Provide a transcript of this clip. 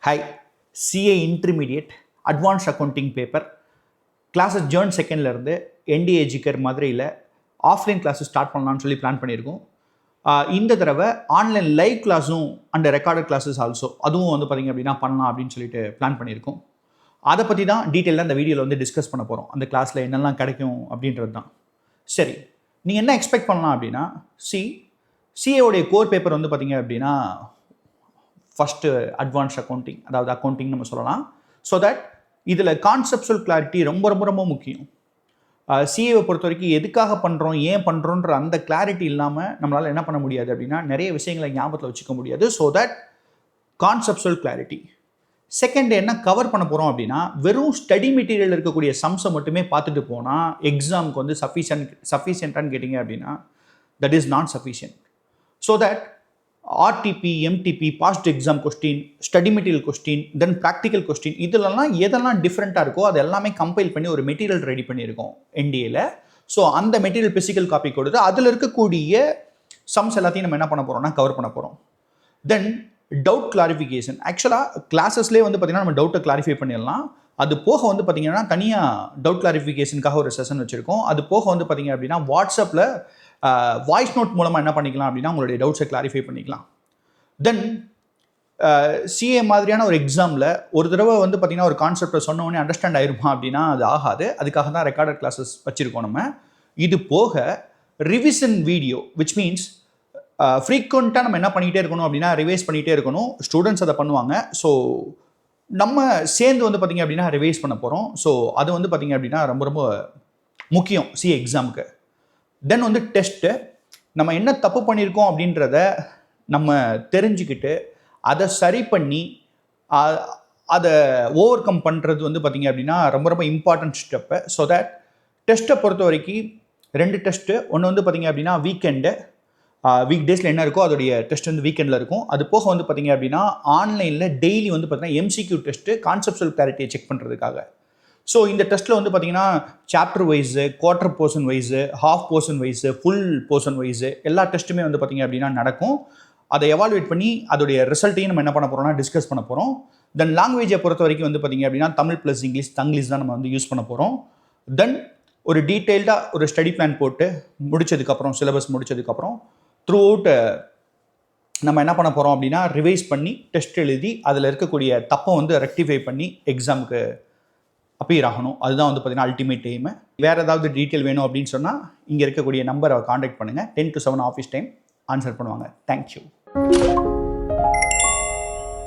Hi, CA Intermediate Advanced Accounting Paper classes ஜேர்ன் செகண்ட்லேருந்து NDA ஜிகர் மதுரையில் ஆஃப்லைன் கிளாஸஸ் ஸ்டார்ட் பண்ணலான்னு சொல்லி பிளான் பண்ணியிருக்கோம். இந்த தடவை ஆன்லைன் லைவ் கிளாஸும் அண்ட் ரெக்கார்டட் கிளாஸஸ் ஆல்சோ அதுவும் வந்து பார்த்திங்க அப்படின்னா பண்ணலாம் அப்படின்னு சொல்லிட்டு பிளான் பண்ணியிருக்கோம். அதை பற்றி தான் டீட்டெயிலாக அந்த வீடியோவில் வந்து டிஸ்கஸ் பண்ண போகிறோம். அந்த கிளாஸில் என்னெல்லாம் கிடைக்கும் அப்படின்றது தான். சரி, நீங்கள் என்ன எக்ஸ்பெக்ட் பண்ணலாம் அப்படின்னா சிஏவுடைய கோர் பேப்பர் வந்து பார்த்திங்க அப்படின்னா ஃபஸ்ட்டு அட்வான்ஸ் அக்கௌண்டிங், அதாவது அக்கௌண்டிங் நம்ம சொல்லலாம். ஸோ தட் இதில் கான்செப்சுவல் கிளாரிட்டி ரொம்ப ரொம்ப ரொம்ப முக்கியம். சிஏவை பொறுத்த வரைக்கும் எதுக்காக பண்ணுறோம், ஏன் பண்ணுறோன்ற அந்த கிளாரிட்டி இல்லாமல் நம்மளால் என்ன பண்ண முடியாது அப்படின்னா நிறைய விஷயங்களை ஞாபகத்தில் வச்சுக்க முடியாது. So that conceptual clarity. Second என்ன கவர் பண்ண போகிறோம் அப்படின்னா வெறும் ஸ்டடி மெட்டீரியல் இருக்கக்கூடிய சம்ஸை மட்டுமே பார்த்துட்டு போனால் எக்ஸாமுக்கு வந்து சஃபிஷியன்ட்டான்னு கேட்டிங்க அப்படின்னா that is not sufficient. So that RTP, MTP, past exam question, study material question, then practical question, இதெல்லாம் எதெல்லாம் டிஃப்ரெண்ட்டாக இருக்கோ அது எல்லாமே கம்பைல் பண்ணி ஒரு மெட்டீரியல் ரெடி பண்ணியிருக்கோம் NDAல. ஸோ அந்த மெட்டீரியல் பிசிக்கல் காப்பி கொடுத்து அதில் இருக்கக்கூடிய சம்ஸ் எல்லாத்தையும் நம்ம என்ன பண்ண போகிறோம்னா கவர் பண்ண போகிறோம். தென் டவுட் கிளாரிஃபிகேஷன். ஆக்சுவலாக கிளாஸஸ்லேயே வந்து பார்த்திங்கன்னா நம்ம டவுட்டை கிளாரிஃபை பண்ணிடலாம். அது போக வந்து பார்த்திங்கன்னா தனியாக டவுட் கிளாரிஃபிகேஷனுக்காக ஒரு செஷன் வச்சுருக்கோம். அது போக வந்து பார்த்திங்க அப்படின்னா வாட்ஸ்அப்பில் வாய்ஸ் நோட் மூலமாக என்ன பண்ணிக்கலாம் அப்படின்னா உங்களுடைய டவுட்ஸை கிளாரிஃபை பண்ணிக்கலாம். தென் சிஏ மாதிரியான ஒரு எக்ஸாமில் ஒரு தடவை வந்து பார்த்திங்கன்னா ஒரு கான்செப்டை சொன்ன உடனே அண்டர்ஸ்டாண்ட் ஆயிருமா அப்படின்னா அது ஆகாது. அதுக்காக தான் ரெக்கார்டட் கிளாஸஸ் வச்சுருக்கோம் நம்ம. இது போக ரிவிஷன் வீடியோ, விச் மீன்ஸ் ஃப்ரீக்வெண்ட்டாக நம்ம என்ன பண்ணிகிட்டே இருக்கணும் அப்படின்னா ரிவைஸ் பண்ணிகிட்டே இருக்கணும். ஸ்டூடெண்ட்ஸ் அதை பண்ணுவாங்க. ஸோ நம்ம சேர்ந்து வந்து பார்த்திங்க அப்படின்னா ரிவைஸ் பண்ண போகிறோம். ஸோ அது வந்து பார்த்திங்க அப்படின்னா ரொம்ப ரொம்ப முக்கியம் சிஏ எக்ஸாமுக்கு. தென் வந்து டெஸ்ட்டு, நம்ம என்ன தப்பு பண்ணியிருக்கோம் அப்படின்றத நம்ம தெரிஞ்சுக்கிட்டு அதை சரி பண்ணி அதை ஓவர் கம் பண்ணுறது வந்து பார்த்திங்க அப்படின்னா ரொம்ப ரொம்ப இம்பார்ட்டன்ட் ஸ்டெப்பு. ஸோ தட் டெஸ்ட்டை பொறுத்த வரைக்கும் 2 டெஸ்ட்டு. ஒன்று வந்து பார்த்திங்க அப்படின்னா வீக் டேஸில் என்ன இருக்கோ அதோடைய டெஸ்ட் வந்து வீக்கெண்டில் இருக்கும். அது போக வந்து பார்த்திங்க அப்படின்னா ஆன்லைனில் டெய்லி வந்து பார்த்திங்கன்னா MCQ டெஸ்ட்டு கான்செப்சுவல் கிளாரிட்டியை செக் பண்ணுறதுக்காக. ஸோ இந்த டெஸ்ட்டில் வந்து பார்த்திங்கன்னா chapter wise, quarter portion wise, half portion wise, full portion wise எல்லா டெஸ்ட்டுமே வந்து பார்த்திங்க அப்படின்னா நடக்கும். அதை எவாலுவேட் பண்ணி அதோடைய ரிசல்ட்டையும் நம்ம என்ன பண்ண போகிறோம்னா டிஸ்கஸ் பண்ண போகிறோம். தென் லாங்குவேஜை பொறுத்த வரைக்கும் வந்து பார்த்திங்க அப்படின்னா தமிழ் ப்ளஸ் இங்கிலீஷ், தங்கிலீஷ் தான் நம்ம வந்து யூஸ் பண்ண போகிறோம். தென் ஒரு டீட்டெயில்டாக ஒரு ஸ்டடி பிளான் போட்டு முடித்ததுக்கப்புறம், சிலபஸ் முடித்ததுக்கப்புறம் த்ரூ அவுட் நம்ம என்ன பண்ண போகிறோம் அப்படின்னா ரிவைஸ் பண்ணி டெஸ்ட் எழுதி அதில் இருக்கக்கூடிய தப்பை வந்து ரெக்டிஃபை பண்ணி எக்ஸாமுக்கு அப்பியர் ஆகணும். அதுதான் வந்து பார்த்திங்கன்னா அல்டிமேட் எய்மு. வேறு ஏதாவது டீட்டெயில் வேணும் அப்படின்னு சொன்னால் இங்கே இருக்கக்கூடிய நம்பரை காண்டாக்ட் பண்ணுங்கள். 10 to 7 ஆஃபீஸ் டைம் ஆன்சர் பண்ணுவாங்க. தேங்க்யூ.